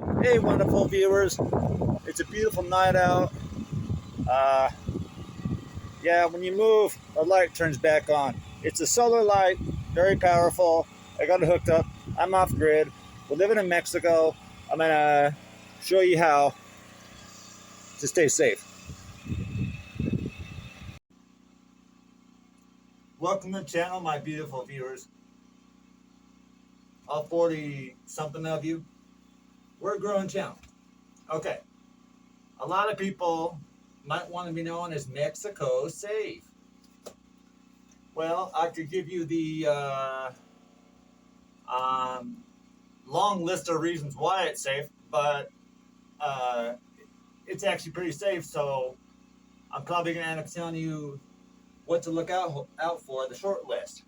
Hey, wonderful viewers. It's a beautiful night out. Uh, yeah, when you move, the light turns back on. It's a solar light, very powerful. I got it hooked up. I'm off grid. We're living in Mexico. I'm going to show you how to stay safe. Welcome to the channel, my beautiful viewers. All 40 something of you. We're a growing channel. Okay. A lot of people might want to be known as Mexico Safe. Well, I could give you the um, long list of reasons why it's safe, but uh, it's actually pretty safe. So I'm probably going to end up telling you what to look out for, the short list.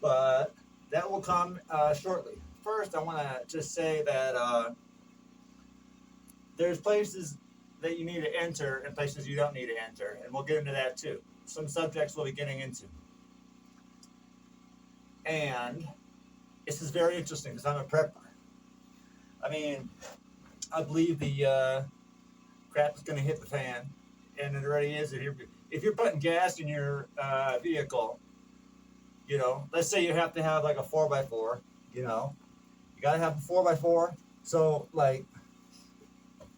But that will come shortly. First, I want to just say that there's places that you need to enter and places you don't need to enter, and we'll get into that too. Some subjects we'll be getting into. And this is very interesting because I'm a prepper. I mean, I believe the crap is going to hit the fan, and it already is. If you're putting gas in your vehicle, let's say you have to have like a 4x4, you got to have a 4x4. So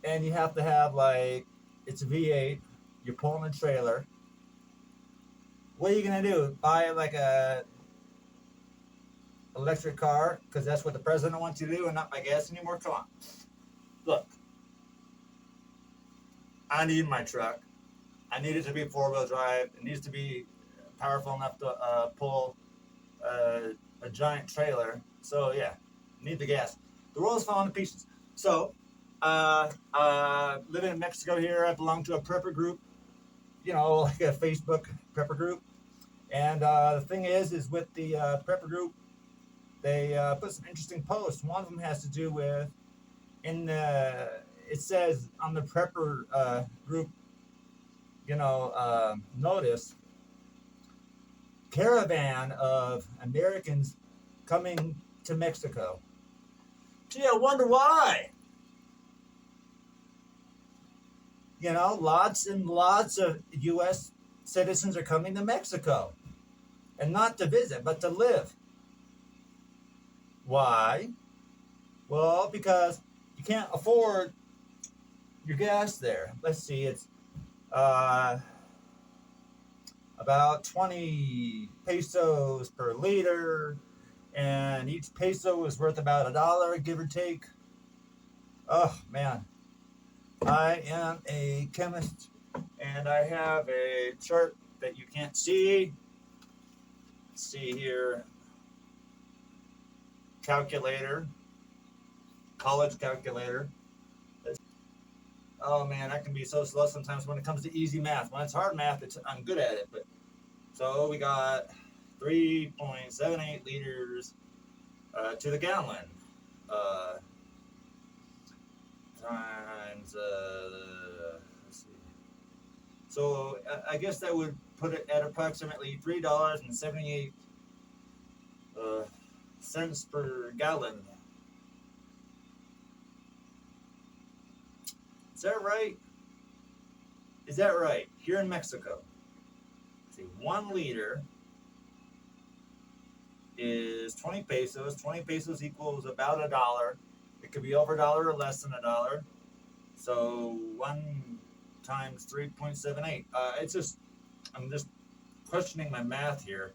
and you have to have it's a V8. You're pulling a trailer. What are you going to do? Buy like a electric car because that's what the president wants you to do and not buy gas anymore? Come on. Look, I need my truck. I need it to be four-wheel drive. It needs to be powerful enough to pull a giant trailer. So yeah, need the gas. The world's falling to pieces. So living in Mexico here, I belong to a prepper group. Like a Facebook prepper group. And the thing is with the prepper group, they put some interesting posts. One of them has to do with it says on the prepper group, notice caravan of Americans coming to Mexico. Gee, I wonder why. Lots and lots of U.S. citizens are coming to Mexico. And not to visit, but to live. Why? Well, because you can't afford your gas there. Let's see, it's about 20 pesos per liter, and each peso is worth about $1, give or take. Oh man, I am a chemist, and I have a chart that you can't see. Let's see here. Calculator, college calculator. Oh man, I can be so slow sometimes when it comes to easy math. When it's hard math, I'm good at it. But so we got 3.78 liters to the gallon times. Let's see. So I guess that would put it at approximately $3.78 cents per gallon. Is that right? Is that right? Here in Mexico, see, 1 liter is 20 pesos. 20 pesos equals about $1. It could be over $1 or less than $1. So 1 times 3.78. I'm just questioning my math here.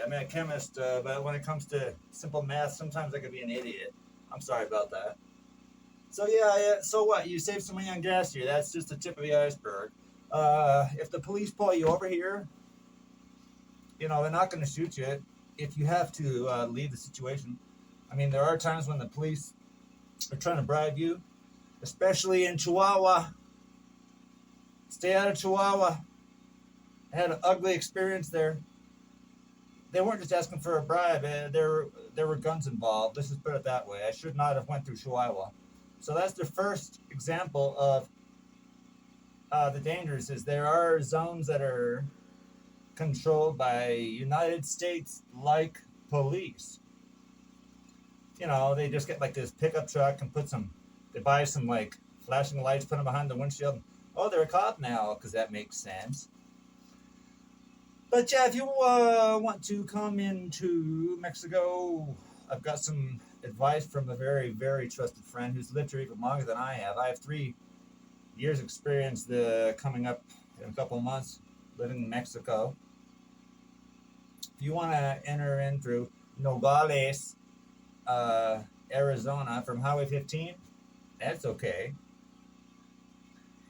I'm a chemist, but when it comes to simple math, sometimes I could be an idiot. I'm sorry about that. So yeah. So what? You save some money on gas here. That's just the tip of the iceberg. If the police pull you over here, they're not going to shoot you if you have to leave the situation. I mean, there are times when the police are trying to bribe you, especially in Chihuahua. Stay out of Chihuahua. I had an ugly experience there. They weren't just asking for a bribe. There were guns involved. Let's just put it that way. I should not have went through Chihuahua. So that's the first example of the dangers. Is there are zones that are controlled by United States like police. They just get like this pickup truck and they buy some like flashing lights, put them behind the windshield. Oh, they're a cop now, because that makes sense. But yeah, if you want to come into Mexico, I've got some advice from a very, very trusted friend who's lived here even longer than I have. I have 3 years experience coming up in a couple of months living in Mexico. If you want to enter in through Nogales, Arizona from Highway 15, that's okay.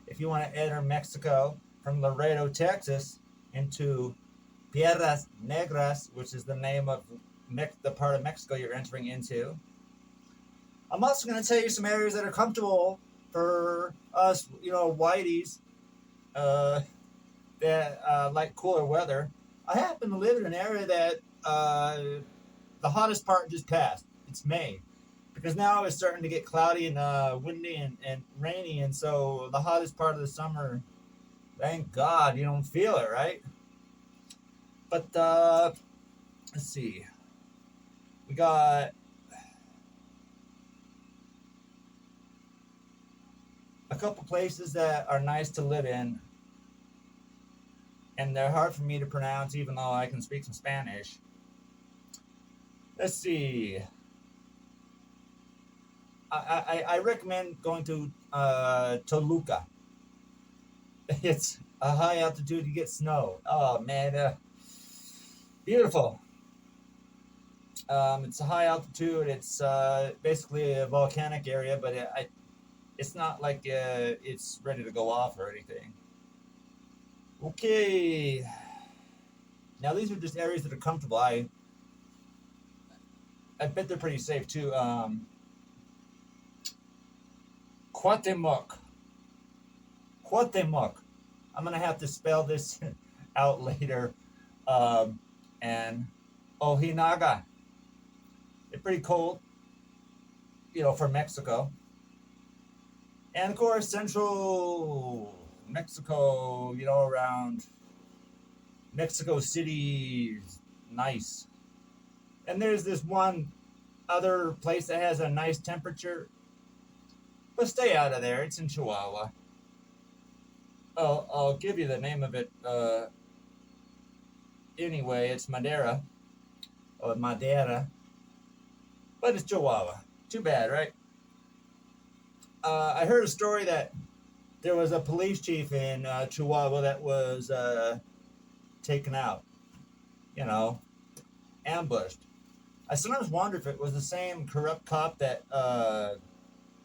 If you want to enter Mexico from Laredo, Texas, into Piedras Negras, which is the name of the part of Mexico you're entering into, I'm also going to tell you some areas that are comfortable for us, whiteys, that like cooler weather. I happen to live in an area that the hottest part just passed. It's May. Because now it's starting to get cloudy and windy and rainy, and so the hottest part of the summer, thank God you don't feel it, right? But let's see. We got a couple places that are nice to live in, and they're hard for me to pronounce even though I can speak some Spanish. Let's see. I recommend going to Toluca. It's a high altitude. You get snow. Oh man, beautiful. It's a high altitude. It's basically a volcanic area, but it's not like it's ready to go off or anything. Okay. Now these are just areas that are comfortable. I bet they're pretty safe too. Cuauhtemoc. Cuauhtemoc. I'm gonna have to spell this out later. And Ojinaga. It's pretty cold, for Mexico. And of course, central Mexico, around Mexico City, nice. And there's this one other place that has a nice temperature, but stay out of there. It's in Chihuahua. I'll give you the name of it. Anyway, it's Madera, or Madera, but it's Chihuahua. Too bad, right? I heard a story that there was a police chief in Chihuahua that was taken out, you know, ambushed. I sometimes wonder if it was the same corrupt cop that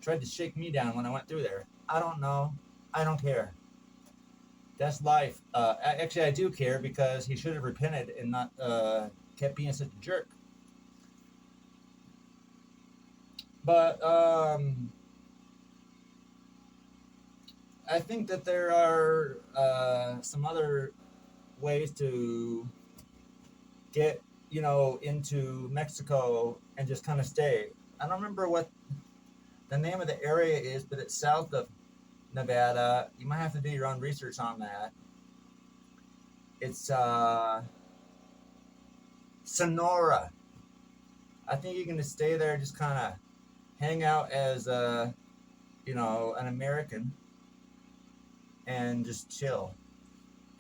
tried to shake me down when I went through there. I don't know. I don't care. That's life. Actually, I do care because he should have repented and not kept being such a jerk. But I think that there are some other ways to get, into Mexico and just kind of stay. I don't remember what the name of the area is, but it's south of Nevada. You might have to do your own research on that. It's Sonora. I think you're gonna stay there, just kind of hang out as an American, and just chill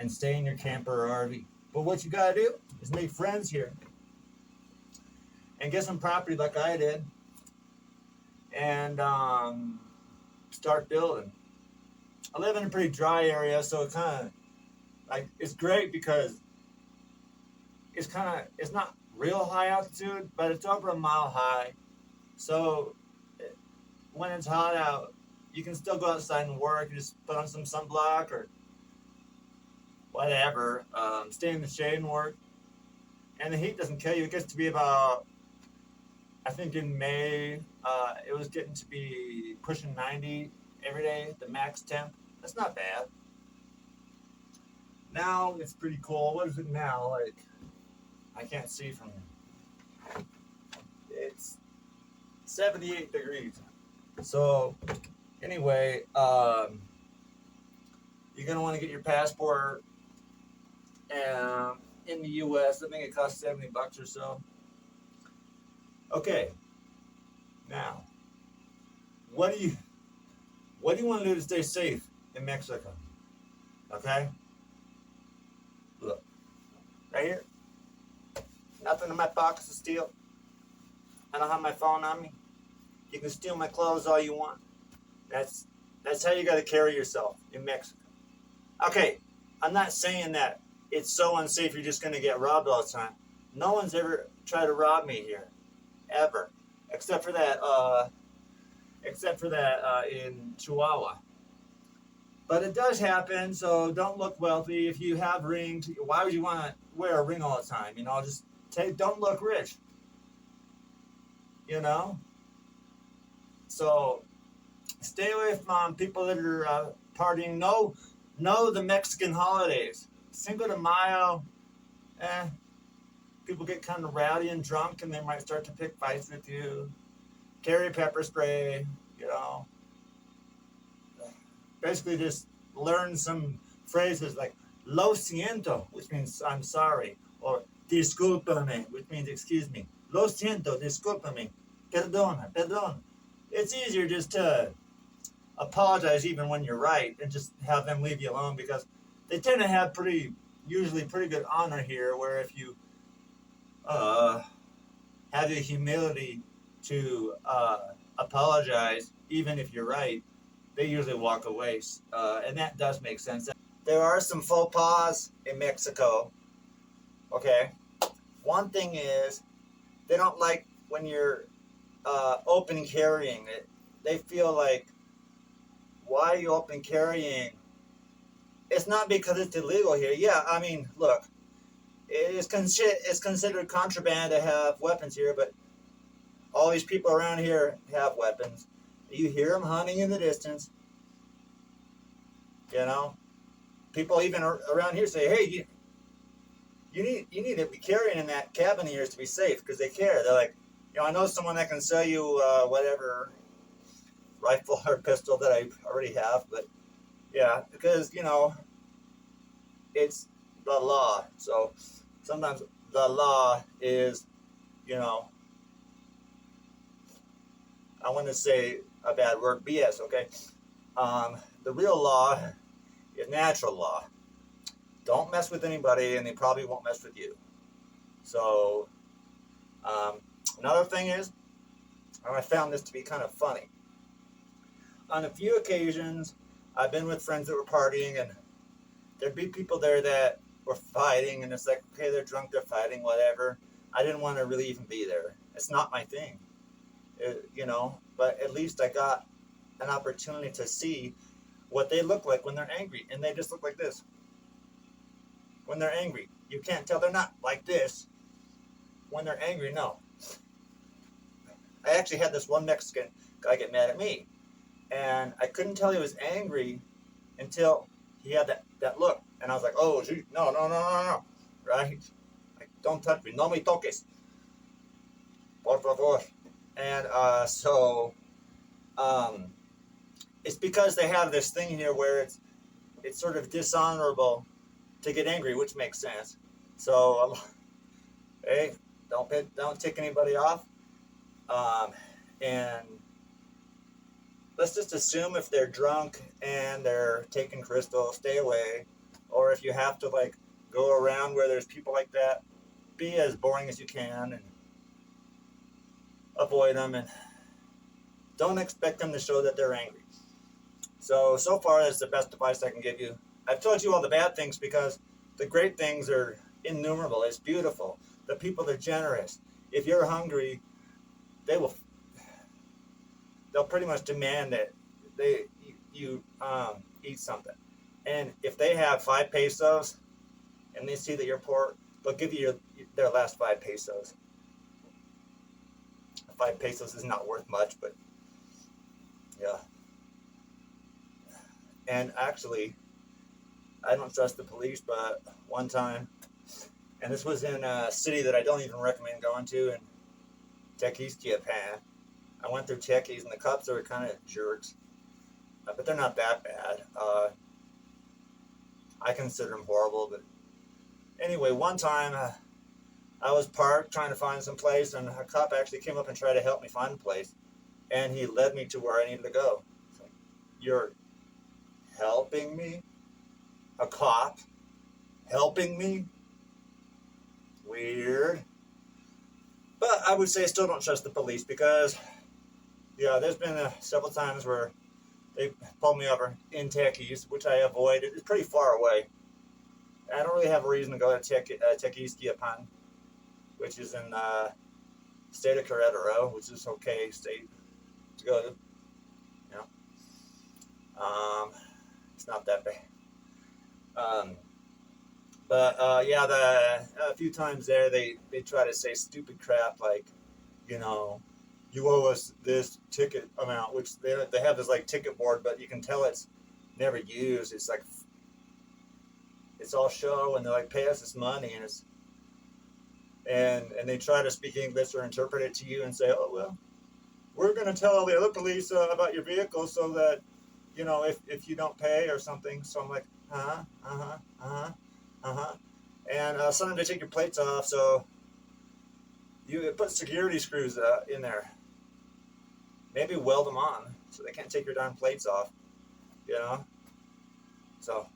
and stay in your camper or RV. But what you gotta do is make friends here and get some property like I did, and start building. I live in a pretty dry area, so it kind of it's great because it's not real high altitude, but it's over a mile high. So when it's hot out, you can still go outside and work. You just put on some sunblock or whatever. Stay in the shade and work. And the heat doesn't kill you. It gets to be about, I think in May, it was getting to be pushing 90 every day, the max temp. That's not bad. Now it's pretty cool. What is it now? Like, I can't see from here. It's 78 degrees. So, anyway, you're going to want to get your passport in the U.S. I think it costs $70 or so. Okay. What do you what do you want to do to stay safe in Mexico? Okay? Look, right here. Nothing in my pockets to steal. I don't have my phone on me. You can steal my clothes all you want. That's that's how you got to carry yourself in Mexico. Okay, I'm not saying that it's so unsafe you're just going to get robbed all the time. No one's ever tried to rob me here, ever, except for that. In Chihuahua. But it does happen, so don't look wealthy. If you have rings, why would you want to wear a ring all the time? You know, just don't look rich. You know, so stay away from people that are partying. Know the Mexican holidays. Cinco de Mayo, people get kind of rowdy and drunk, and they might start to pick fights with you. Carry pepper spray. You know, basically just learn some phrases like "lo siento," which means I'm sorry, or "discúlpame," which means excuse me. Lo siento, discúlpame, perdona, perdona. It's easier just to apologize even when you're right and just have them leave you alone because they tend to have usually pretty good honor here. Where if you uh, have the humility to apologize, even if you're right, they usually walk away, and that does make sense. There are some faux pas in Mexico. Okay, one thing is they don't like when you're open carrying it. They feel like, why are you open carrying? It's not because it's illegal here. Yeah, I mean, look, it's considered contraband to have weapons here, but all these people around here have weapons. You hear them hunting in the distance. You know, people even around here say, "Hey, you need to be carrying in that cabin of yours to be safe," because they care. They're like, I know someone that can sell you whatever rifle or pistol that I already have, but yeah, because it's the law. So sometimes the law is, you know, I want to say a bad word, BS. Okay, the real law is natural law. Don't mess with anybody, and they probably won't mess with you. So um, another thing is, and I found this to be kind of funny. On a few occasions, I've been with friends that were partying, and there'd be people there that were fighting, and it's like, okay, they're drunk, they're fighting, whatever. I didn't want to really even be there. It's not my thing, but at least I got an opportunity to see what they look like when they're angry, and they just look like this. When they're angry, you can't tell. They're not like this. When they're angry, no. I actually had this one Mexican guy get mad at me, and I couldn't tell he was angry until he had that look, and I was like, oh, gee, no, right? Like, don't touch me, no me toques, por favor. And it's because they have this thing here where it's sort of dishonorable to get angry, which makes sense. So, hey, don't tick anybody off, and let's just assume if they're drunk and they're taking crystal, stay away. Or if you have to go around where there's people like that, be as boring as you can and avoid them, and don't expect them to show that they're angry. So far that's the best advice I can give you. I've told you all the bad things because the great things are innumerable. It's beautiful. The people are generous. If you're hungry, they'll pretty much demand that you eat something. And if they have 5 pesos and they see that you're poor, they'll give you their last 5 pesos. 5 pesos is not worth much, but yeah. And actually, I don't trust the police, but one time, and this was in a city that I don't even recommend going to, in Tequis, Japan. I went through Tequis, and the cops are kind of jerks, but they're not that bad. I consider them horrible, but anyway, one time I was parked trying to find some place, and a cop actually came up and tried to help me find a place. and he led me to where I needed to go. It's like, you're helping me? A cop helping me? Weird. But I would say I still don't trust the police because, yeah, there's been several times where they pulled me over in Techies, which I avoid. It's pretty far away. I don't really have a reason to go to Techies-Skiapan, which is in the state of Querétaro, which is okay state to go to. You know, it's not that bad. But yeah, a few times there they try to say stupid crap like, you know, you owe us this ticket amount, which they have this like ticket board, but you can tell it's never used. It's like it's all show, and they're like, pay us this money, and it's and they try to speak English or interpret it to you and say, oh well, we're gonna tell all the other police about your vehicle so that, you know, if you don't pay or something. So I'm like, and sometimes they take your plates off, so you put security screws in there. Maybe weld them on so they can't take your darn plates off. You know, so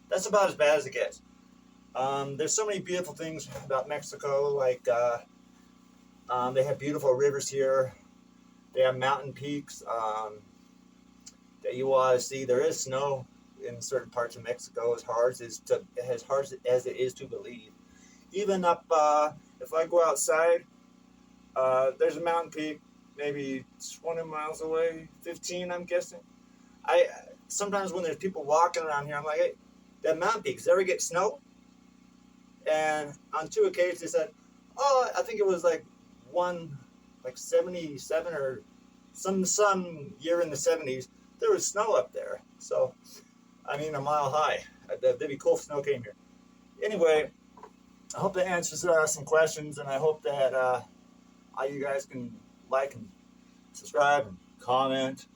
that's about as bad as it gets. There's so many beautiful things about Mexico, like they have beautiful rivers here. They have mountain peaks that you want to see. There is snow in certain parts of Mexico, as hard as it is to believe. Even up, if I go outside, there's a mountain peak, maybe 20 miles away, 15, I'm guessing. I sometimes when there's people walking around here, I'm like, hey, that mountain peak, does it ever get snow? And on 2 occasions, they said, oh, I think it was like 77 or some year in the 70s, there was snow up there. So, I mean, a mile high. That'd be cool if snow came here. Anyway, I hope that answers some questions, and I hope that all you guys can like and subscribe and comment.